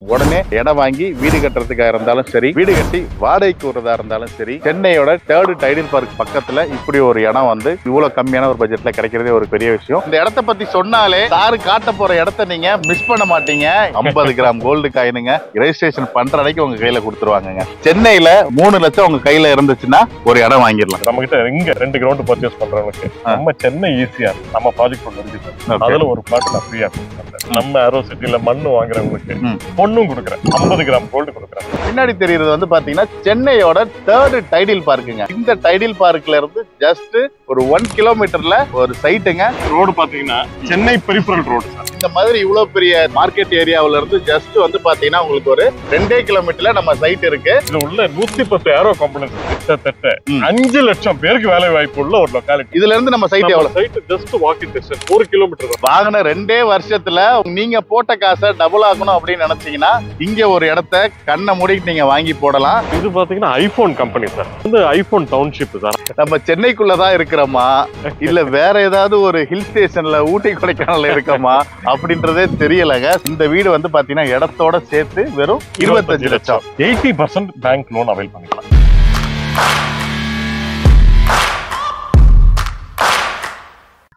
உடனே இடம் வாங்கி வீடு கட்டுறதுக்காக இருந்தாலும் சரி, வீடு கட்டி வாடகைக்கு விடுறதா இருந்தாலும் சரி, சென்னையோட 3rd டைடல் பார்க் பக்கத்துல இப்படி ஒரு இடம் வந்து இவ்வளவு கம்மியான ஒரு பட்ஜெட்ல கிடைக்கிறதே ஒரு பெரிய விஷயம். இந்த இடத்தை பத்தி சொன்னாலே சாரு காட்ட போற இடத்த நீங்க மிஸ் பண்ண மாட்டீங்க. 50 கிராம் கோல்டு காயினுங்க, ரெஜிஸ்ட்ரேஷன் பண்ற அன்னைக்கு உங்க கையில கொடுத்துருவாங்க. சென்னையில 3 லட்சம் உங்க கையில இருந்துச்சுன்னா ஒரு இடம் வாங்கிடலாம். நம்ம கிட்ட இங்க 2 கிரவுண்ட் பர்ச்சேஸ் பண்றவங்களுக்கு நம்ம சென்னை ஈஸியா நம்ம ப்ராஜெக்ட் ஒன்று இருக்கு. அதுல ஒரு பிளாட் நான் ஃப்ரீயா நம்ம ஏரோ சிட்டில மண்ணு வாங்குறவங்களுக்கு பொண்ணும் கொடுக்குறேன், 50 கிராம் கோல்டு கொடுக்குறேன். பின்னாடி தெரியுறது வந்து பாத்தீங்கன்னா சென்னையோட 3rd டைடல் பார்க்குங்க. இந்த டைடல் பார்க்ல இருந்து ஜஸ்ட் ஒரு 1 கிலோமீட்டர்ல ஒரு சைட்டுங்க. ரோடு பாத்தீங்கன்னா சென்னை பெரிஃபரல் ரோடு. இந்த மாதிரி இவ்வளவு பெரிய மார்க்கெட் ஏரியாவுல இருந்து ஜஸ்ட் வந்து பாத்தீங்கன்னா உங்களுக்கு ஒரு 2 கிலோமீட்டர்ல நம்ம சைட் இருக்கு. இது உள்ள 110 ஏரோ காம்பனன்ஸ், கிட்டத்தட்ட 5 லட்சம் பேருக்கு வேலை வாய்ப்பு உள்ள ஒரு லொகாலிட்டி. இதுல இருந்து நம்ம சைட் எவ்வளவு? Site just walking distance 1 kilometre. வாங்கின 2 வருஷத்துல நீங்க போட்ட காசை டபுள் ஆகணும் அப்படின்னு நினைச்சீங்கன்னா இங்க ஒரு இடத்த கண்ணை மூடிட்டு நீங்க வாங்கி போடலாம். இது பாத்தீங்கன்னா ஐபோன் கம்பெனி சார், வந்து ஐபோன் டவுன்ஷிப் சார். நம்ம சென்னைக்குள்ளதான் இருக்கிறோமா இல்ல வேற ஏதாவது ஒரு ஹில் ஸ்டேஷன்ல ஊட்டி கொடைக்கானல்ல இருக்கோமா அப்படின்றதே தெரியலங்க. இந்த வீடு வந்து பாத்தீங்கன்னா இடத்தோட சேர்த்து வெறும் 25 லட்சம். 80% பேங்க் லோன் அவைல் பண்ணிக்கலாம்.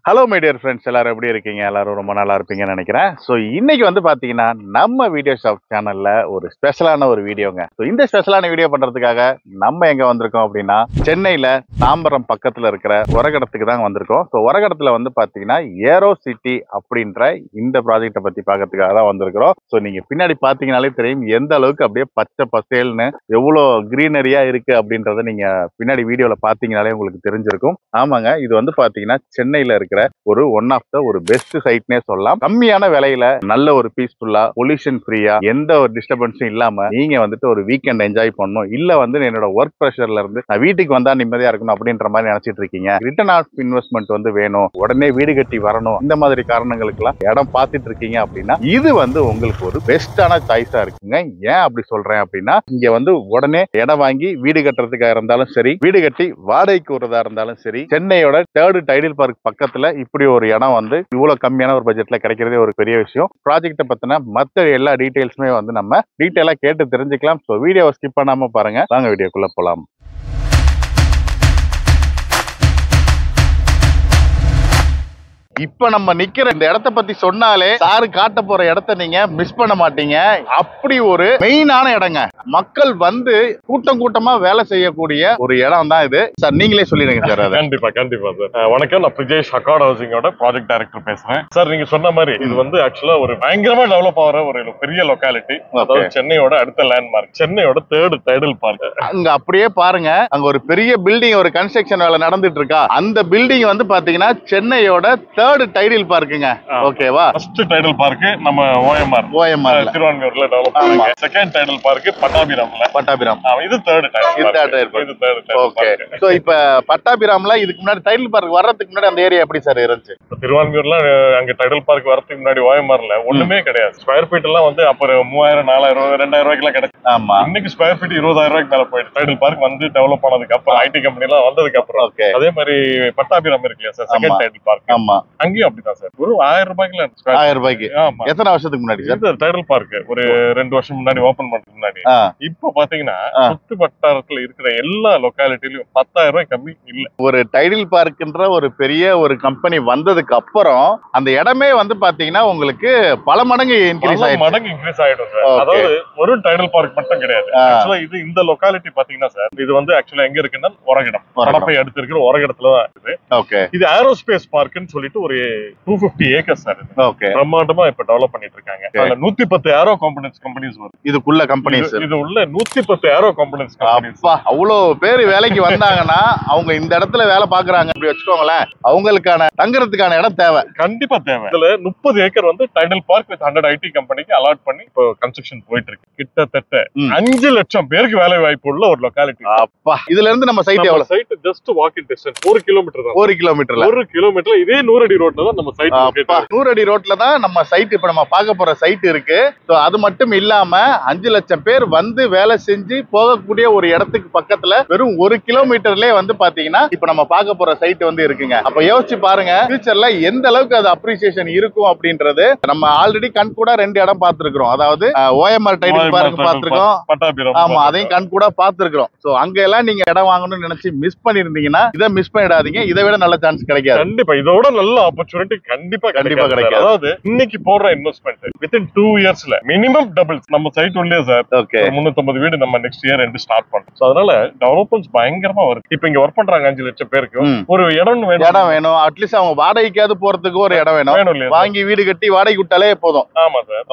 ஹலோ மை டியர் ஃப்ரெண்ட்ஸ், எல்லாரும் எப்படி இருக்கீங்க? எல்லாரும் ரொம்ப நல்லா இருப்பீங்கன்னு நினைக்கிறேன். ஸோ இன்னைக்கு வந்து பாத்தீங்கன்னா நம்ம வீடியோ ஷாப் சேனல்ல ஒரு ஸ்பெஷலான ஒரு வீடியோங்க. ஸோ இந்த ஸ்பெஷலான வீடியோ பண்றதுக்காக நம்ம எங்க வந்திருக்கோம் அப்படின்னா சென்னையில தாம்பரம் பக்கத்துல இருக்கிற ஒரகடத்துக்கு தான் வந்திருக்கோம். ஸோ ஒரகடத்துல வந்து பாத்தீங்கன்னா ஏரோ சிட்டி அப்படின்ற இந்த ப்ராஜெக்டை பத்தி பார்க்கறதுக்காக தான் வந்திருக்கிறோம். ஸோ நீங்க பின்னாடி பாத்தீங்கன்னாலே தெரியும் எந்த அளவுக்கு அப்படியே பச்சை பசேல்னு எவ்வளோ கிரீனரியா இருக்கு அப்படின்றத நீங்க பின்னாடி வீடியோல பாத்தீங்கன்னாலே உங்களுக்கு தெரிஞ்சிருக்கும். ஆமாங்க, இது வந்து பாத்தீங்கன்னா சென்னையில இருக்கிற ஒரு ஒன் ஆஃப் த ஒரு பெஸ்ட் சைட்னே சொல்லலாம். கம்மியான விலையில நல்ல ஒரு பீஸ்ஃபுல்லா, பொல்யூஷன் ஃப்ரீயா, எந்த ஒரு டிஸ்டர்பன்ஸும் இல்லாம நீங்க வந்துட்டு ஒரு வீக்கெண்ட் என்ஜாய் பண்ணணும், இல்ல வந்து என்னோட ஒர்க் ப்ரெஷர்ல இருந்து நான் வீட்டுக்கு வந்தா நிம்மதியா இருக்கணும் அப்படின்ற மாதிரி நினைச்சிட்டு இருக்கீங்க, ரிட்டர்ன் ஆஃப் இன்வெஸ்ட்மெண்ட் வந்து வேணும், உடனே வீடு கட்டி வரணும், இந்த மாதிரி காரணங்களுக்கு எல்லாம் இடம் பார்த்துட்டு இருக்கீங்க அப்படின்னா இது வந்து உங்களுக்கு ஒரு பெஸ்டான சாய்ஸா இருக்குங்க. ஏன் அப்படி சொல்றேன் அப்படின்னா இங்க வந்து உடனே இடம் வாங்கி வீடு கட்டுறதுக்காக இருந்தாலும் சரி, வீடு கட்டி வாடகைக்கு விடுறதா இருந்தாலும் சரி, சென்னையோட 3rd டைடல் பார்க் பக்கத்துல இப்படி ஒரு இடம் வந்து இவ்வளவு கம்மியான ஒரு பட்ஜெட்ல கிடைக்கிறதே ஒரு பெரிய விஷயம். ப்ராஜெக்ட்டை பத்தின மற்ற எல்லா டீடைல்ஸுமே வந்து நம்ம டீடைலா கேட்டு தெரிஞ்சுக்கலாம். ஸோ வீடியோவை ஸ்கிப் பண்ணாம பாருங்க. வாங்க வீடியோக்குள்ள போலாம். இப்ப நம்ம நிக்கிற இந்த இடத்தை பத்தி சொன்னாலே சாரு காட்ட போற இடத்த நீங்க மிஸ் பண்ண மாட்டீங்க. அப்படி ஒரு மெயினான இடங்க. மக்கள் வந்து கூட்டம் கூட்டமா வேலை செய்யக்கூடிய ஒரு இடம் தான் இது. சார் நீங்களே சொல்லிடுங்க சார். கண்டிப்பா கண்டிப்பா சார். வணக்கம், நான் பிரிஜேஷ் அக்கார்ட் ஹவுசிங்கோட ப்ராஜெக்ட் டைரக்டர் பேசுறேன் சார். நீங்க சொன்ன மாதிரி இது வந்து ஆக்சுவலா ஒரு பயங்கரமா டெவலப் ஆகிற ஒரு பெரிய லொகாலிட்டி. அதாவது சென்னையோட அடுத்த லேண்ட்மார்க், சென்னையோட 3rd டைடல் பார்க். அங்க அப்படியே பாருங்க, அங்க ஒரு பெரிய பில்டிங், ஒரு கன்ஸ்ட்ரக்ஷன் வேலை நடந்துட்டு இருக்கா. அந்த பில்டிங் வந்து பாத்தீங்கன்னா சென்னையோட 3rd டைடல் பார்க்குங்க. ஓகேவா? ஃபர்ஸ்ட் டைடல் பார்க் நம்ம ஓஎம்ஆர் திருவான்மியூர்ல டெவலப் பண்ணுங்க. செகண்ட் டைடல் பார்க் பட்டாபிராம்ல. இது 3rd டைடல். ஓகே. சோ இப்ப பட்டாபிராம்ல இதுக்கு முன்னாடி டைடல் பார்க் வர்றதுக்கு முன்னாடி அந்த ஏரியா எப்படி சார் இருந்துச்சு? திருவான்மியூர்ல அங்க டைடல் பார்க் வரதுக்கு முன்னாடி ஓஎம்ஆர்ல ஒண்ணுமே கிடையாது. ஸ்கொயர் ஃபீட் எல்லாம் வந்து அப்புறம் 3000 4000 2000 ரூபாய்க்கு கிடைக்கும். ஆமா, இன்னைக்கு ஸ்கொயர் ஃபீட் 20000 ரூபாய்க்கு மேல போயிட்டு டைடல் பார்க் வந்து டெவலப் ஆனதுக்கு அப்புறம், ஐடி கம்பெனி எல்லாம் வந்ததுக்கு அப்புறம். அதே மாதிரி பட்டாபிராம் இருக்கு இல்லையா சார், செகண்ட் டைடல் பார்க். ஆமா, அங்கேயும் அப்படிதான் சார். ஒரு 1000 ரூபாய்க்குல 1000 ரூபாய்க்கு. எத்தனை வருஷத்துக்கு முன்னாடி சார் டைடல் பார்க்? ஒரு 2 வருஷம் முன்னாடி ஓபன் பண்றதுக்கு முன்னாடி. இப்போ பாத்தீங்கன்னா சுத்து வட்டாரத்துல இருக்கிற எல்லா லொகாலிட்டிலயும் 10000 ரூபாய் கம்மி இல்ல. ஒரு டைடல் பார்க்ன்ற ஒரு பெரிய ஒரு கம்பெனி வந்ததுக்கு அப்புறம் அந்த இடமே வந்து பாத்தீங்கன்னா உங்களுக்கு பல மடங்கு இன்க்ரீஸ் ஆயிடும் சார். அதாவது ஒரு டைடல் பார்க் மட்டும் கிடையாது. ஆக்சுவலா இது இந்த லொகாலிட்டி பாத்தீங்கன்னா சார், இது வந்து ஆக்சுவலா எங்க இருக்குன்னா ஒரகடம், கடப்பை அடுத்து இருக்கிற ஒரகடத்துல தான் இருக்குது. ஓகே. இது ஏரோஸ்பேஸ் பார்க்னு சொல்லிட்டு ஒரு 250 ஏக்கர்ஸ் சார். ஓகே. பிரம்மாண்டமா இப்ப டெவலப் பண்ணிட்டு இருக்காங்க. அதுல 110 ஏரோ காம்பனன்ட்ஸ் கம்பெனிஸ் வருது. இதுக்குள்ள கம்பெனிஸ், இது உள்ள 110 ஏரோ காம்பனன்ட்ஸ் கம்பெனிஸ். அவ்வளவு பேர் வேலைக்கு வந்தாங்கன்னா அவங்க இந்த இடத்துல வேலை பாக்குறாங்க அப்படி வச்சுக்கோங்களேன். அவங்களுக்கான தங்குறதுக்கான இடம் தேவை, கண்டிப்பா தேவை. இதுல 30 ஏக்கர் வந்து டைடல் பார்க் வித் 100 ஐடி கம்பெனிக்கு அலாட் பண்ணி இப்போ கன்ஸ்ட்ரக்ஷன் போயிட்டு இருக்கு. கிட்டத்தட்ட 5 லட்சம் பேருக்கு வேலை வாய்ப்பு உள்ள ஒரு லொகாலிட்டி. அப்பா, இதுல இருந்து நம்ம சைட் எவ்வளவு? Site just walking distance 1 kilometre தான். 1 கிலோமீட்டர்ல இதே 100 அடி ரோட்ல தான் நம்ம சைட். 100 அடி ரோட்ல தான் நம்ம சைட் இப்ப நம்ம பார்க்க போற சைட் இருக்கு. சோ அது மட்டும் இல்லாம 5 லட்சம் பேர் வந்து வேலை செஞ்சு போகக்கூடிய ஒரு இடத்துக்கு பக்கத்துல வெறும் 1 கிலோமீட்டர்லயே வந்து பாத்தீங்கன்னா இப்ப நம்ம பார்க்க போற சைட் வந்து இருக்குங்க. அப்ப யோசிச்சு பாருங்க ஃபியூச்சர்ல எந்த அளவுக்கு அது அப்ரிசியேஷன் இருக்கும் அப்படின்றது. நம்ம ஆல்ரெடி கண் கூட 2 இடம் பார்த்திருக்கிறோம். அதாவது OMR டைட்டில் பார்க் பார்த்திருக்கோம், பட்டாபிராம். ஆமா, அதையும் கண் கூட பார்த்திருக்கிறோம். சோ அங்க எல்லாம் நீங்க இடம் வாங்கணும்னு நினைச்சு மிஸ் பண்ணிருந்தீங்கன்னா இதை மிஸ் பண்ணிடாதீங்க. இதை விட நல்ல சான்ஸ் கிடைக்காது. கண்டிப்பா இதோட நல்ல ஆப்பர்ச்சுனிட்டி கண்டிப்பா கிடைக்காது. அதாவது இன்னைக்கு போடுற இன்வெஸ்ட்மெண்ட் வித்தின் 2 இயர்ஸ்ல மினிமம் டபுள்ஸ். நம்ம சைட் உள்ளே சார் 350 வீடு நம்ம நெக்ஸ்ட் இயர் ரெண்டு ஸ்டார்ட் பண்றோம். சோ அதனால டெவலப்மெண்ட்ஸ் பயங்கரமா வருது. இப்போ இங்க ஒர்க் பண்றாங்க 5 லட்சம் பேருக்கு ஒரு இடம் வேணும். அட்லீஸ்ட் அவங்க வாடகைக்காவது போறதுக்கு ஒரு இடம் வேணும். வாங்கி வீடு கட்டி வாடகை விட்டாலே போதும். ஆமா சார்.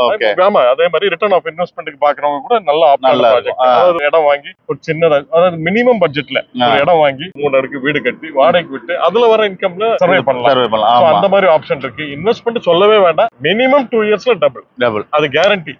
ஆமா, அதே மாதிரி ரிட்டர்ன் ஆஃப் இன்வெஸ்ட்மென்ட்க்கு பாக்குறவங்க கூட நல்ல ப்ராஜெக்ட். அதாவது இடம் வாங்கி ஒரு சின்னதா, அதாவது மினிமம் பட்ஜெட்ல ஒரு இடம் வாங்கி 3 அடுக்கு வீடு கட்டி வாடகைக்கு விட்டு அதுல வர இன்கம்ல சர்வே பண்ணலாம். அந்த மாதிரி ஆப்ஷன் இருக்கு. இன்வெஸ்ட்மெண்ட் சொல்லவே வேண்டாம். மினிமம் 2 இயர்ஸ்ல டபுள், அது கேரண்டி.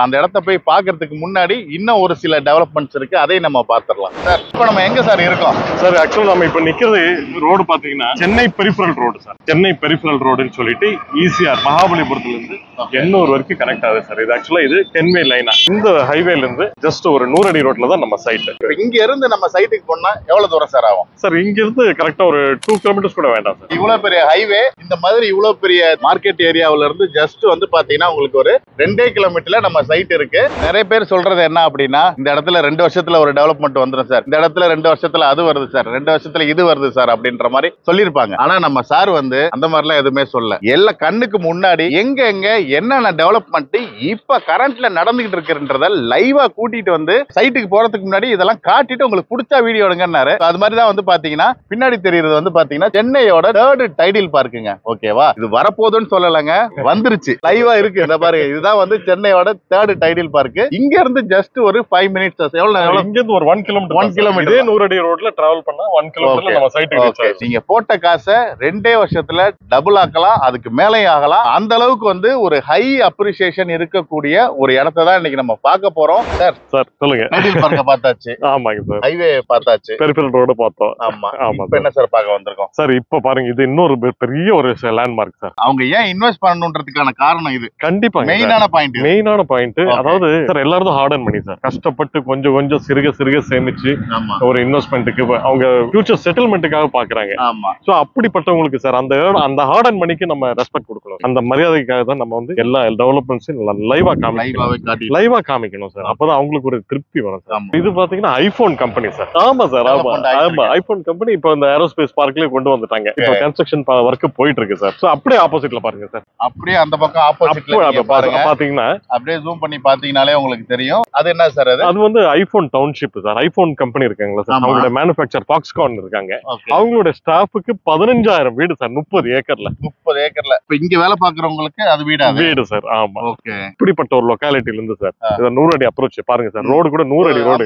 அந்த இடத்தை போய் பாக்குறதுக்கு முன்னாடி இன்னும் ஒரு சில டெவலப்மெண்ட்ஸ் இருக்கு, அதை நம்ம பாத்துறலாம். சார் இப்போ நம்ம எங்க சார் இருக்கோம்? சார் ஆக்சுவலா நம்ம இப்ப நிக்கிறது ரோடு பாத்தீங்கன்னா Chennai peripheral road sir. Chennai peripheral ரோடுன்னு சொல்லிட்டு ஈசிஆர் மகாபலிபுரத்துல இருந்து எண்ணூர் வரைக்கும் கனெக்ட் ஆகுது சார். இது ஆக்சுவலா இது 10-வே லைனா. இந்த ஹைவேல இருந்து ஜஸ்ட் ஒரு 100 அடி ரோட்ல தான் நம்ம சைட். இங்க இருந்து நம்ம சைட்டுக்கு போனா எவ்வளவு தூரம் சார் ஆகும்? சார் இங்க இருந்து கரெக்டா ஒரு 2 கிலோமீட்டர்ஸ் கூட வேண்டாம் சார். இவ்வளவு பெரிய ஹைவே, இந்த மாதிரி இவ்வளவு பெரிய மார்க்கெட் ஏரியாவில இருந்து ஜஸ்ட் வந்து பாத்தீங்கன்னா உங்களுக்கு ஒரு 2 கிலோமீட்டர்ல நம்ம சைட் இருக்கு. நிறைய பேர் சொல்றது என்ன அப்படின்னா, இந்த இடத்துல 2 வருஷத்துல ஒரு டெவலப்மெண்ட் வந்துடும் சார், இந்த இடத்துல 2 வருஷத்துல அது வருது சார், 2 வருஷத்துல இது வருது சார் அப்படின்ற மாதிரி சொல்லியிருப்பாங்க. ஆனா நம்ம சார் வந்து அந்த மாதிரிலாம் எதுவுமே சொல்ல. எல்லாம் கண்ணுக்கு முன்னாடி எங்க என்னென்ன டெவலப்மெண்ட் இப்ப கரண்ட்ல நடந்துகிட்டு இருக்குன்றத லைவா கூட்டிட்டு வந்து சைட்டுக்கு போறதுக்கு முன்னாடி இதெல்லாம் காட்டிட்டு உங்களுக்கு பிடிச்ச வீடியோ எடுங்கன்னாரு. அது மாதிரி தான் வந்து பாத்தீங்கன்னா பின்னாடி தெரியுறது வந்து பாத்தீங்கன்னா சென்னையோட 3rd டைட்டில் பார்க்குங்க. ஓகேவா? இது வரப்போகுதுன்னு சொல்லலங்க, வந்துருச்சு, லைவா இருக்கு. இந்த பாருங்க, இதுதான் வந்து சென்னையோட 3rd டைட்டில் பார்க். இங்க இருந்து ஜஸ்ட் ஒரு 5 மினிட்ஸ். எவ்வளவு? இங்க இருந்து ஒரு 1 கிலோமீட்டர். இதே 100 அடி ரோட்ல டிராவல் பண்ணா 1 கிலோமீட்டர்ல நம்ம சைட்டுக்கு. நீங்க போட்ட காசை 2 வருஷத்துல டபுள் ஆக்கலாம், அதுக்கு மேலே ஆகலாம். அந்த அளவுக்கு வந்து ஒரு ஹை அப்ரிசியேஷன் இருக்கக்கூடிய ஒரு இடத்தை தான் இன்னைக்கு நம்ம பார்க்க போறோம். சார் சொல்லுங்க. டைட்டில் பார்க்க பார்த்தாச்சு, ஆமாங்க சார். ஹைவே பார்த்தாச்சு, பெரிஃபரல் ரோட பார்த்தோம். ஆமா. இப்போ என்ன சார் பார்க்க வந்திருக்கோம்? சார் இப்போ பாருங்க, இது இன்னொரு பெரிய ஒரு லேண்ட்மார்க் சார். அவங்க ஏன் இன்வெஸ்ட் பண்ணணும்ன்றதுக்கான காரணம் இது. கண்டிப்பா மெயினான பாயிண்ட். அதாவது சார் எல்லாரும் ஹார்டன் பண்ணி சார் கஷ்டப்பட்டு கொஞ்சம் கொஞ்சம் சிறுக சேமிச்சு ஒரு இன்வெஸ்ட்மெண்ட்டுக்கு அவங்க ஃபியூச்சர் செட்டில்மெண்ட்டுக்காக பாக்குறாங்க. ஆமா. சோ அப்படிப்பட்டவங்களுக்கு சார் அந்த ஹார்டன் மணிக்கு நம்ம ரெஸ்பெக்ட் கொடுக்கணும். அந்த மரியாதைக்காக தான் நம்ம வந்து எல்லா டெவலப்மெண்ட்ஸையும் லைவா காமிக்கணும் சார். அப்பதான் அவங்களுக்கு ஒரு திருப்தி வரும் சார். இது பாத்தீங்கன்னா ஐபோன் கம்பெனி சார். ஆமா சார், ஆமா ஐபோன் கம்பெனி இப்போ இந்த ஏரோஸ்பேஸ் பார்க்லயே கொண்டு வந்துட்டாங்க. இப்போ கன்ஸ்ட்ரக்ஷன் ஒர்க் போயிட்டு இருக்கு சார். சோ அப்படியே ஆப்போசிட்ல பாருங்க சார். அப்படியே அந்த பக்கம் ஆப்போசிட்ல பாத்தீங்கன்னா அப்படியே ஜூம் பண்ணி பாத்தீங்கனாலே உங்களுக்கு தெரியும். அது என்ன சார்? அது வந்து iPhone township sir. IPhone company இருக்காங்களா சார், அவங்களோட மேனுஃபேக்சர் பாக்ஸ்கான் இருக்காங்க. அவங்களோட ஸ்டாஃபுக்கு 15,000 வீடு சார். 30 ஏக்கர்ல. இப்ப இங்க வேலை பாக்குறவங்களுக்கு அது வீடு சார். ஆமா. ஓகே. இப்படிப்பட்ட ஒரு லொகாலிட்டில இருந்து சார் 100 அடி அப்ரோச் பாருங்க சார். ரோடு கூட 100 அடி ரோடு.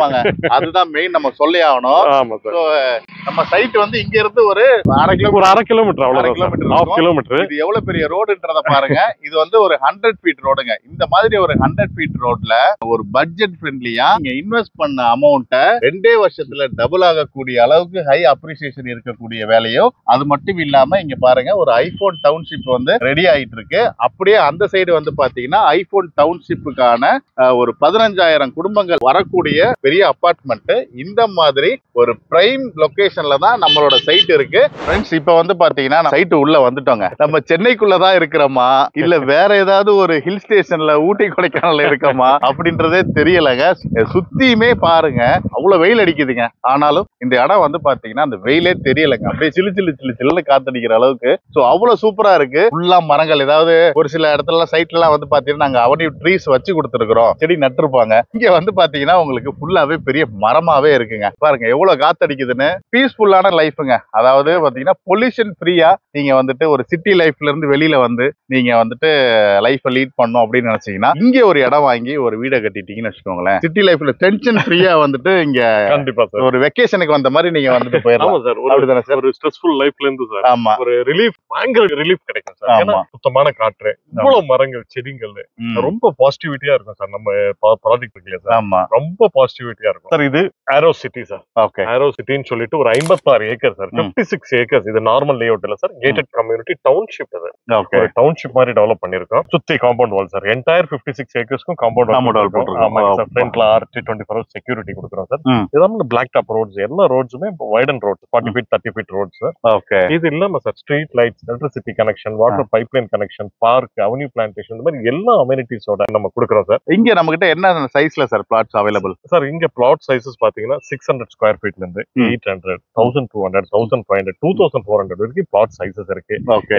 அதுதான் மெயின் நம்ம சொல்லி ஆகணும். ஆமா சார். நம்ம சைட் வந்து இங்க இருந்து ஒரு 1/2 கிலோமீட்டர் அவ்வளவுதான். 1/2 கிலோமீட்டர். இது எவ்வளவு பெரிய ரோடுன்றத பாருங்க. இது வந்து ஒரு 100 ஃபீட் ரோடுங்க. இந்த மாதிரி ஒரு 100 ஃபீட் ரோட்ல ஒரு பட்ஜெட் ஃப்ரெண்ட்லியா நீங்க இன்வெஸ்ட் பண்ண அமௌண்ட்டை 2 வருஷத்துல டபுள் ஆகக்கூடிய அளவுக்கு ஹை அப்ரிசியேஷன் இருக்கக்கூடிய வேலையோ. அது மட்டும் இல்லாம இங்க பாருங்க, ஒரு ஐபோன் டவுன்ஷிப் வந்து ரெடி ஆயிட்டு இருக்கு. அப்படியே அந்த சைடு வந்து பாத்தீங்கன்னா ஐபோன் டவுன்ஷிப்புக்கான ஒரு 15,000 குடும்பங்கள் வரக்கூடிய பெரிய அபார்ட்மெண்ட். இந்த மாதிரி ஒரு பிரைம் லொகேஷன்ல தான் நம்மளோட சைட் இருக்கு. ஃப்ரெண்ட்ஸ், இப்ப வந்து பாத்தீங்கன்னா சைட் உள்ள வந்துட்டோங்க. நம்ம சென்னைக்குள்ளதான் இருக்கிறோமா இல்ல வேற ஏதாவது ஒரு ஹில் ஸ்டேஷன்ல ஊட்டி கொடைக்கானல்ல இருக்கோமா அப்படின்றதே தெரியலங்க. சுத்தியுமே பாருங்க, அவ்வளவு வெயில் அடிக்குதுங்க. ஆனாலும் இந்த இடம் வந்து பாத்தீங்கன்னா அந்த வெயிலே தெரியலங்க. அப்படியே சில்லு காத்தடிக்கிற அளவுக்கு. சோ அவ்வளவு சூப்பரா இருக்கு. ஃபுல்லா மரங்கள். ஏதாவது ஒரு சில இடத்துல சைட்ல எல்லாம் வந்து பாத்தீங்கன்னா நாங்க அவனி ட்ரீஸ் வச்சு கொடுத்துருக்கோம், செடி நட்டுருப்பாங்க. இங்க வந்து பாத்தீங்கன்னா உங்களுக்கு ஃபுல்லாவே பெரிய மரமாவே இருக்குங்க. பாருங்க எவ்வளவு காத்தடிக்குதுன்னு. பீஸ்ஃபுல்லான லைஃப்ங்க. அதாவது பாத்தீங்கன்னா பொல்யூஷன் ஃப்ரீயா நீங்க வந்துட்டு ஒரு சிட்டி லைஃப்ல இருந்து வெளியில வந்து நீங்க வந்துட்டு லைஃப் லீட் பண்ணும் அப்படின்னு நினைச்சீங்கன்னா இங்க ஒரு இடம் வாங்கி ஒரு வீடை கட்டிட்டீங்கன்னு வச்சுக்கோங்களேன். சிட்டி லைஃப்ல டென்ஷன் ஃப்ரீயா வந்துட்டு இங்க கண்டிப்பா ஒரு வெக்கேஷனுக்கு பக்கம் வந்த மாதிரி நீங்க வந்துட்டு போயிடலாம் சார். அப்படிதானே சார்? ஒரு ஸ்ட்ரெஸ்ஃபுல் லைஃப்ல இருந்து சார் ஆமா ஒரு ரிலீஃப், பயங்கர ரிலீஃப் கிடைக்கும் சார். ஏன்னா சுத்தமான காற்று, இவ்வளவு மரங்கள், செடிகள், ரொம்ப பாசிட்டிவிட்டியா இருக்கும் சார். நம்ம ப்ராஜெக்ட் இருக்குல்ல சார், ஆமா ரொம்ப பாசிட்டிவிட்டியா இருக்கும் சார். இது aero city sir. Okay, aero சிட்டின்னு சொல்லிட்டு ஒரு 56 ஏக்கர் சார், 56 ஏக்கர்ஸ். இது நார்மல் லேஅவுட் இல்ல சார், கேட்டட் கம்யூனிட்டி டவுன்ஷிப். இது ஒரு டவுன்ஷிப் மாதிரி டெவலப் பண்ணிருக்கோம். சுத்தி காம்பவுண்ட் வால் சார், என்டையர் 56 ஏக்கர்ஸ்க்கும் காம்பவுண்ட் வால் போட்டுருக்கோம். ஆமா சார். ஃப்ரண்ட்ல RT 24 hours செக்யூரிட்டி கொடுக்குறோம் சார். இதெல்லாம் பிளாக் டாப் ரோட்ஸ், எல்லா ரோட்ஸுமே widen roads, 40 feet 30 feet roads sir. Okay, இது இல்லாம sir street lights, electricity connection, water pipeline connection, park, avenue plantation, இந்த மாதிரி எல்லா அமெனிட்டிஸோட நம்ம கொடுக்குறோம் சார். இங்க நம்ம கிட்ட என்ன சைஸ்ல சார் பிளாட்ஸ் அவைலபிள் சார்? இங்க பிளாட் சைஸஸ் பாத்தீங்கன்னா 600 ஸ்கொயர் ஃபீட்ல இருந்து 800, 1200, 1500, 2400 வரைக்கும் பிளாட் சைஸஸ் இருக்கு.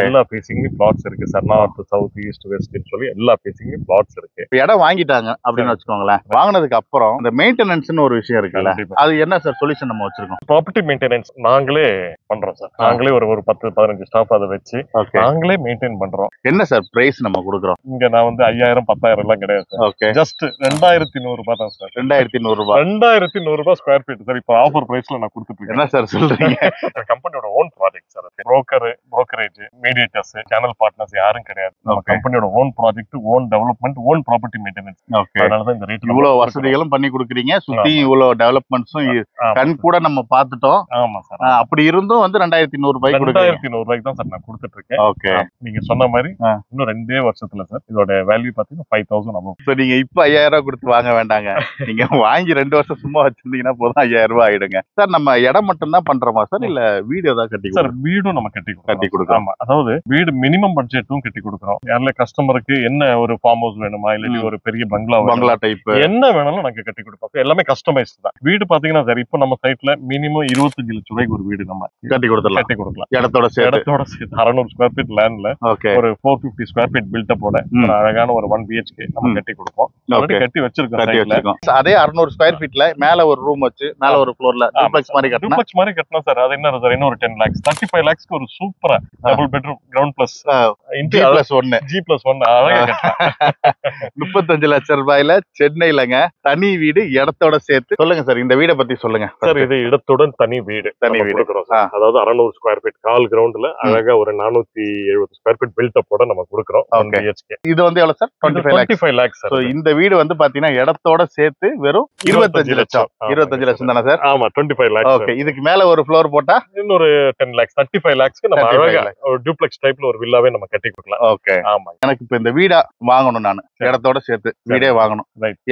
எல்லா ஃபேசிங்லயும் பிளாட்ஸ் இருக்கு சார். நார்த், சவுத், ஈஸ்ட், வெஸ்ட்னு சொல்லி எல்லா ஃபேசிங்லயும் பிளாட்ஸ் இருக்கு. இடம் வாங்கிட்டாங்க அப்படின்னு வச்சுக்கோங்களேன். வாங்கினதுக்கு அப்புறம் இந்த மெயின்டெனன்ஸ்னு ஒரு விஷயம் இருக்குல்ல, அது என்ன சார் சொல்யூஷன் நம்ம வச்சிருக்கோம்? ப்ராப்பர்ட்டி மெயின்டெனன்ஸ் நாங்களே பண்றோம் சார். நாங்களே ஒரு 10-15 ஸ்டாஃப் அதை வச்சு நாங்களே மெயின்டைன் பண்றோம். என்ன சார் பிரைஸ் நம்ம கொடுக்குறோம்? இங்க நான் 5000, 10,000 எல்லாம் கிடையாது சார். ஓகே, ஜஸ்ட் 2100 ரூபாய் தான் சார். 2100 ரூபாய், 2100 ரூபாய் ஸ்கொயர் ஃபீட் சார். இப்போ ஆஃபர் பிரைஸ்ல நான் கொடுத்துட்டு இருக்கேன். என்ன சார் சொல்றீங்க? கம்பெனியோட own project sir. Brokerage, mediators, channel partners யாரும் கிடையாது. நம்ம கம்பெனியோட own project, own development, own property maintenance. அதனால தான் இந்த ரேட். இவ்வளவு வசதிகளும் பண்ணி கொடுக்குறீங்க, சுத்தி இவ்வளவு டெவலப்மெண்ட்ஸும் கண் கூட நம்ம பார்த்துட்டோம். ஆமா சார். அப்படி இருந்தும் 2100 ரூபாய் 2100 ரூபாய்க்கு தான் சார் நான் கொடுத்துட்டு இருக்கேன். ஓகே, நீங்க சொன்ன மாதிரி இன்னும் 2 வருஷத்துல சார் இதோட வேல்யூ பாத்தீங்கன்னா 5000 ஆகும். சோ நீங்க இப்ப 5000 ரூபாய் கொடுத்து வாங்க வேண்டாங்க. நீங்க வாங்கி 2 வருஷம் சும்மா வச்சிருந்தீங்கன்னா போதும் 5000 ரூபாய் ஆயிடுங்க சார். நம்ம இடம் மட்டும் தான் பண்றோமா சார், இல்ல வீடு ஏதாவது கட்டி சார்? வீடும் நம்ம கட்டி கொடுக்குறோம். அதாவது வீடு மினிமம் பட்ஜெட்டும் கட்டி கொடுக்குறோம். யாருல கஸ்டமருக்கு என்ன ஒரு ஃபார்ம் ஹவுஸ் வேணுமா, இல்ல ஒரு பெரிய பங்களா டைப் என்ன வேணாலும் நாங்க கட்டி கொடுப்போம். எல்லாமே கஸ்டமைஸ்ட் தான். வீடு பாத்தீங்கன்னா சார், இப்போ நம்ம சைட்ல மினிமம் 25 லட்சம் ரூபாய்க்கு ஒரு வீடு நம்ம கட்டி கொடுக்கலாம். இடத்தோட சேர்த்து 600 ஸ்கொயர் ஃபீட் லேண்ட்ல ஒரு 450 ஸ்கொயர் ஃபீட் பில்டப் ஓட அழகான ஒரு 1 BHK நம்ம கட்டி கொடுப்போம். கட்டி வச்சிருக்கோம். அதே 600 ஸ்கொயர் ஃபீட்ல மேல ஒரு ரூம் வச்சு மேல ஒரு ஃப்ளோர்ல டூப்ளெக்ஸ் மாதிரி கட்டணும் சார். அது என்ன சார், இன்னொரு 10 lakhs 35 lakhs ஒரு சூப்பரா double bedroom ground plus G+1 அழகா கட்டலாம். 35 லட்சம் ரூபாயில சென்னையிலங்க தனி வீடு இடத்தோட சேர்த்து. சொல்லுங்க சார், இந்த வீடை பத்தி சொல்லுங்க சார். இது இடத்துடன் தனி வீடு கொடுக்குறோம். அதாவது 600 ஸ்கொயர் ஃபீட் கால் கிரவுண்ட்ல அழகா ஒரு 470 ஸ்கொயர் ஃபீட் பில்டப்போட நம்ம கொடுக்குறோம். இது வந்து எவ்வளவு சார்? 25 lakhs sir. இந்த வீடு வந்து பாத்தீங்கன்னா இடத்தோட சேர்த்து வெறும் 25 லட்சம். 25 லட்சம் தானே சார்? ஆமா, 25 lakhs. ஓகே, இதுக்கு மேல ஒரு ஃப்ளோர் போட்டா இன்னொரு 10 lakhs 35 lakhsக்கு நம்ம அழகா ஒரு டூப்ளெக்ஸ் டைப்ல ஒரு வில்லாவே நம்ம கட்டி கொடுக்கலாம். ஓகே, ஆமா. எனக்கு இப்ப இந்த வீடா வாங்கணும், நான் இடத்தோட சேர்த்து வீடே வாங்கணும்.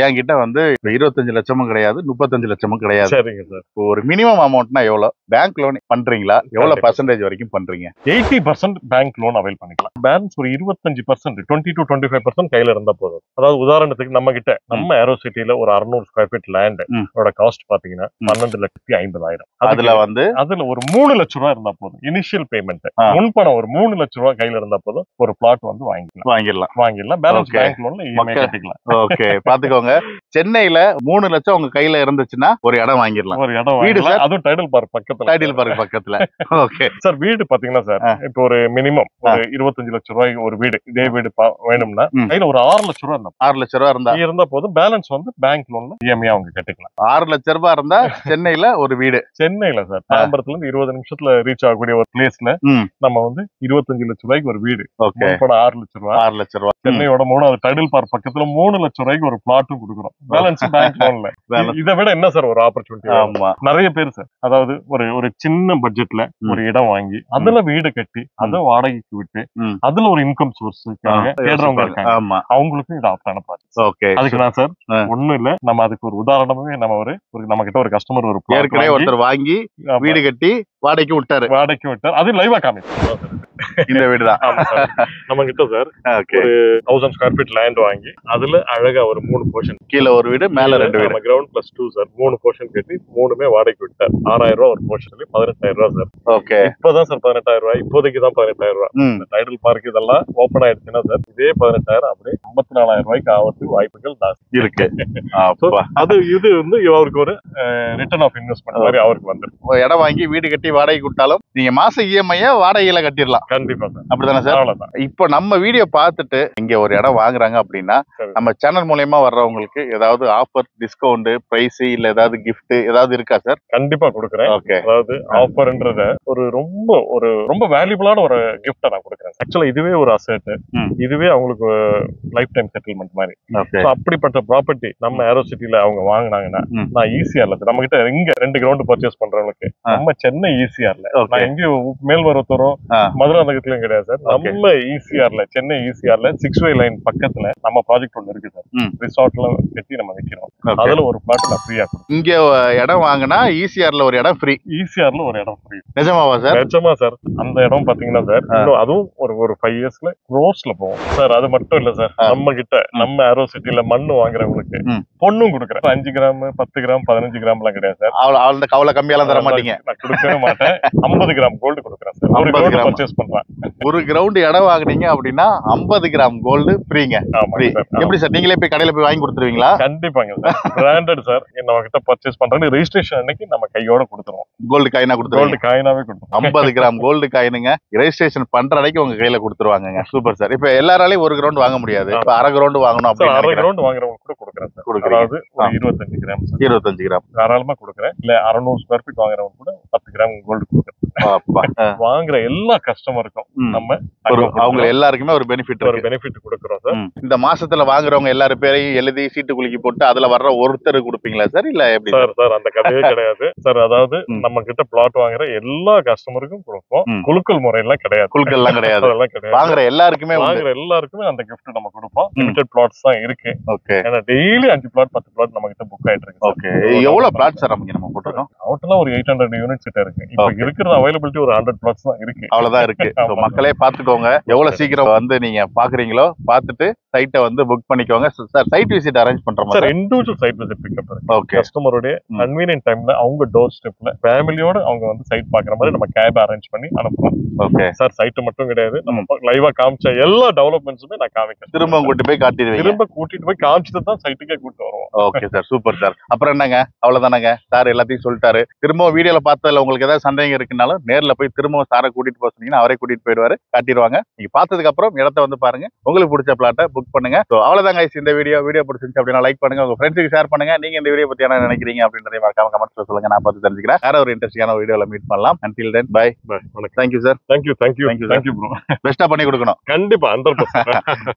என்கிட்ட வந்து 25 லட்சமும் கிடையாது, 35 லட்சமும் கிடையாது. சரிங்க சார். ஒரு மினிமம் அமௌண்ட்னா எவ்வளவு பேங்க் லோன் பண்றீங்களா? எவ்வளவு பர்சன்டேஜ் வரைக்கும் பண்றீங்க? 80% பேங்க் லோன் அவைல் பண்ணிக்கலாம். பேலன்ஸ் ஒரு 25%, 20 to 25% கையில இருந்தா போதும். அதாவது உதாரணத்துக்கு நம்ம கிட்ட நம்ம ஏரோ சிட்டில ஒரு 600 ஸ்கொயர் ஃபீட் லேண்ட் காஸ்ட் பாத்தீங்கன்னா 12,50,000. அதுல ஒரு 3 லட்சம் ரூபாய் இருந்தா போதும். இனிஷியல் பேமெண்ட் முன்பணம் ஒரு 3 லட்சம் ரூபாய் கையில இருந்தா போதும். ஒரு பிளாட் வந்து வாங்கிடலாம். பேலன்ஸ் பேங்க் லோன்ல இஎம்ஐ கட்டிக்கலாம். ஓகே, பாத்துக்கோங்க. சென்னையில 3 லட்சம் உங்க கையில இருந்துச்சுன்னா ஒரு இடம் வாங்கிடலாம். வீடு அதுவும் டைடல் பார்க் பக்கத்துல. Okay sir. வீடு பாத்தீங்கன்னா சார், இப்போ ஒரு மினிமம் ஒரு 25 லட்சம் ரூபாய்க்கு ஒரு வீடு, இதே வீடு வேணும்னா கையில ஒரு 6 லட்சம் ரூபாய் இருந்தா 6 லட்சம் ரூபாய் இருந்தா போதும். பேலன்ஸ் வந்து பேங்க் லோன்ல இஎம்ஐ அவங்க கட்டிக்கலாம். 6 லட்சம் ரூபாய் இருந்தா சென்னையில ஒரு வீடு. சென்னையில சார் தாம்பரத்துல இருந்து 20 நிமிஷத்துல ரீச் ஆகக்கூடிய ஒரு பிளேஸ்ல நம்ம வந்து 25 லட்சம் ரூபாய்க்கு ஒரு வீடு, 6 லட்சம் ரூபாய். சென்னையோட 3வது டைடல் பார்க் பக்கத்துல 3 லட்சம் ரூபாய்க்கு ஒரு பிளாட்டும் கொடுக்குறோம். பேலன்ஸ் பேங்க் லோன்ல. இதை விட என்ன சார் ஒரு ஆப்பர்ச்சுனிட்டி? நிறைய பேர் சார், அதாவது ஒரு சின்ன பட்ஜெட்ல ஒரு இடம் வாங்கி அதுல வீடு கட்டி அதை வாடகைக்கு விட்டு அதுல ஒரு இன்கம் சோர்ஸ் தேடுறவங்க இருக்காங்க. அவங்களுக்கும் இது ஆப்டான ப்ராஜெக்ட். அதுக்கு தான் சார் ஒண்ணும் இல்ல, நம்ம அதுக்கு ஒரு உதாரணமே நம்ம கிட்ட ஒரு கஸ்டமர் ஒருத்தர் வாங்கி வீடு கட்டி வாடகைக்கு விட்டாரு. அது லைவா காமிச்சு இந்த வீடுதான் நம்ம கிட்ட சார். ஒரு 1000 ஸ்கொயர் ஃபீட் லேண்ட் வாங்கி அதுல அழகா ஒரு 3 போர்ஷன், கீழே ஒரு வீடு மேல 2 வீடு, கிரவுண்ட் பிளஸ் 2 சார். 3 போர்ஷன் கட்டி 3மே வாடகைக்கு விட்டார். 6000 ரூபாய் ஒரு போர்ஷன், 18000 ரூபாய் சார். ஓகே, இப்பதான் சார் 18000 ரூபாய். இப்போதைக்கு தான் 18000 ரூபாய். டைடல் பார்க் இதெல்லாம் ஓபன் ஆயிடுச்சுன்னா சார் இதே 18000 அப்படியே 54000 ரூபாய்க்கு ஆகிறதுக்கு வாய்ப்புகள் ஜாஸ்தி இருக்கு. அது இது வந்து அவருக்கு ஒரு ரிட்டர்ன் ஆஃப் இன்வெஸ்ட்மெண்ட் மாதிரி அவருக்கு வந்துடும். இடம் வாங்கி வீடு கட்டி வாடகை கொடுத்தாலும் நீங்க மாச இஎம்ஐ வாடகையில கட்டிடலாம். கண்டிப்பா சார். அப்படிதானே சார்? இப்போ நம்ம வீடியோ பார்த்துட்டு இங்க ஒரு இடம் வாங்குறாங்க அப்படின்னா நம்ம சேனல் மூலமா வர்றவங்களுக்கு ஏதாவது ஆஃபர், டிஸ்கவுண்ட், பிரைஸ் இல்ல ஏதாவது கிஃப்ட் ஏதாவது இருக்கா சார்? கண்டிப்பா கொடுக்குறேன். ஓகே. அதாவது ஆஃபர்ன்றத ரொம்ப வேல்யூபிளான ஒரு கிஃப்ட் நான் கொடுக்குறேன். ஆக்சுவலா இதுவே ஒரு அசெட், இதுவே அவங்களுக்கு லைஃப் டைம் செட்டில்மெண்ட் மாதிரி. அப்படிப்பட்ட ப்ராப்பர்ட்டி நம்ம ஏரோ சிட்டில அவங்க வாங்கினாங்கன்னா நான் ஈஸியார்ல நம்ம கிட்ட இங்க 2 கிரவுண்ட் பர்ச்சேஸ் பண்றவங்களுக்கு நம்ம சென்னை ஈஸியார்ல, நான் எங்கேயும் மேல்மருவத்தூரும் மதுராந்தகத்திலும் கிடையாது சார். நம்ம ஈஸியார்ல, சென்னை ஈஸியார்ல 6 வே லைன் பக்கத்துல நம்ம ப்ராஜெக்ட் ஒன்று இருக்கு சார். ரிசார்ட்ல கட்டி நம்ம வைக்கிறோம். அதுல ஒரு பிளாட் நான் ஃப்ரீயா கொடுப்பேன். இங்க இடம் வாங்கினா ஈஸியார்ல ஒரு இடம் ஃப்ரீ. ஈஸியார்ல ஒரு இடம் ஃப்ரீ. நிஜமாவா சார்? நிஜமா சார். அந்த இடம் பாத்தீங்கன்னா சார் அதுவும் ஒரு 5 இயர்ஸ்ல க்ரோஸ்ல போகும் சார். அது மட்டும் இல்ல சார், நம்ம கிட்ட நம்ம ஏரோ சிட்டில மண்ணு வாங்குறவங்களுக்கு பொண்ணும் கொடுக்குறேன். 5 கிராம் 10 கிராம் 15 கிராம் எல்லாம் கிடையாது சார். அந்த கவலை கம்மியெல்லாம் தர மாட்டீங்க? நான் கொடுக்கவே மாட்டேன். 50 கிராம் கோல்டு கொடுக்குறேன் சார். ஒரு கிரவுண்ட் பர்ச்சேஸ் பண்றேன். ஒரு கிரவுண்ட் இடம் வாங்குனீங்க அப்படின்னா 50 கிராம் கோல்டு ஃப்ரீங்க. எப்படி சார், நீங்களே போய் கடையில போய் வாங்கி கொடுத்துருவீங்களா? கண்டிப்பாங்க சார். Branded sir. நம்ம கிட்ட பர்ச்சேஸ் பண்றது ரெஜிஸ்ட்ரேஷன் அன்னைக்கு நம்ம கையோட கொடுத்துருவோம். கோல்டு காயினா கொடுத்துருவோம். கோல்டு காயினாவே கொடுத்துருவோம். 50 கிராம் கோல்டு காயினுங்க ரெஜிஸ்ட்ரேஷன் பண்ற அன்னைக்கு உங்க கையில கொடுத்துருவாங்க. Super sir. இப்ப எல்லாராலையும் ஒரு கிரவுண்ட் வாங்க முடியாது. இப்ப அரை கிரவுண்ட் வாங்கணும் அப்படின்னு அரை கிரவுண்ட் வாங்குறவங்க கூட கொடுக்குறேன் சார். அதாவது 25 கிராம் சார். 25 கிராம் தாராளமா கொடுக்குறேன். இல்ல 600 ஸ்கொயர் ஃபீட் வாங்குறவங்க கூட 10 கிராம் கோல்டு கொடுக்குறேன். வாங்குற எல்லா கஸ்டமருக்கும் நம்ம அவங்க எல்லாருக்குமே ஒரு பெனிஃபிட் கொடுக்குறோம் சார். இந்த மாசத்துல வாங்குறவங்க எல்லாரும் பேரையும் எழுதி சீட்டு குலுக்கி போட்டு அதுல வர்ற ஒருத்தர் கொடுப்பீங்களா சார்? இல்ல எப்படி சார்? அந்த கதையே கிடையாது சார். அதாவது நம்ம கிட்ட பிளாட் வாங்குற எல்லா கஸ்டமருக்கும் கொடுப்போம். குலுக்கல் முறையெல்லாம் கிடையாது. குலுக்கல் எல்லாம் கிடையாது. வாங்குற எல்லாருக்குமே அந்த கிஃப்ட் நம்ம கொடுப்போம். லிமிடெட் பிளாட்ஸ் தான் இருக்கு. ஓகே. ஏன்னா டெய்லி 5 பிளாட் 10 பிளாட் நம்ம கிட்ட புக் ஆயிட்டு இருக்கு. ஓகே. எவ்வளவு பிளாட் சார் நம்ம போட்டுருக்கோம்? டோட்டலா ஒரு 800 யூனிட்ஸ் கிட்ட இருக்கு. இப்போ இருக்கிற அவைலபிலிட்டி ஒரு 100 பிளாட்ஸ் தான் இருக்கு. அவ்வளவுதான் இருக்கு. மக்களே பாத்துக்கோங்க. எவ்வளவு சீக்கிரம் வந்து நீங்க பாக்குறீங்களோ பாத்துட்டு சைட்டை வந்து புக் பண்ணிக்கோங்க சார். சைட் விசிட் அரேஞ்ச் பண்றோம் sir. Individual site visit pickup இருக்கு. ஓகே. கஸ்டமரோட கன்வீனியன்ட் டைம்ல அவங்க டோர் ஸ்டெப்ல ஃபேமிலியோட அவங்க வந்து சைட் பாக்குற மாதிரி நம்ம கேப் அரேஞ்ச் பண்ணி அனுப்புறோம். Okay sir. சைட் மட்டும் கிடையாது, நம்ம லைவா காமிச்ச எல்லா டெவலப்மெண்ட்ஸுமே நான் காமிக்கிறேன். திரும்ப கூட்டி போய் காட்டிடுவீங்க? திரும்ப கூட்டிட்டு போய் காமிச்சிட்டு தான் சைட்டுக்கே கூட்டிட்டு வருவோம். Okay sir. Super sir. அப்புறம் என்னங்க, அவ்வளவுதானங்க சார், எல்லாத்தையும் சொல்லிட்டாரு. திரும்ப வீடியோல பார்த்ததுல உங்களுக்கு ஏதாவது சந்தேகம் இருக்குனாலும் நேர்ல போய் திரும்ப சாரை கூட்டிட்டு போக சொன்னீங்கன்னா அவரே கூட்டிட்டு போயிடுவாரு, காட்டிடுவாங்க. நீங்க பார்த்ததுக்கு அப்புறம் இடத்த வந்து பாருங்க, உங்களுக்கு பிடிச்ச பிளாட்டை புக் பண்ணுங்க. அவ்வளவுதாங்க இந்த வீடியோ பிடிச்சிருந்துச்சு அப்படின்னா லைக் பண்ணுங்க, உங்க ஃப்ரெண்ட்ஸுக்கு ஷேர் பண்ணுங்க. நீங்க இந்த வீடியோ பத்தி என்ன நினைக்கிறீங்க அப்படின்றதை மறக்காம கமெண்ட்ஸ்ல சொல்லுங்க. நான் பார்த்து தெரிஞ்சுக்கிறேன். வேற ஒரு இன்ட்ரெஸ்டிங்கான வீடியோல மீட் பண்ணலாம். Until then, bye. Thank you sir. Thank you bro. பெஸ்டா பண்ணி கொடுக்கணும். கண்டிப்பா 100%.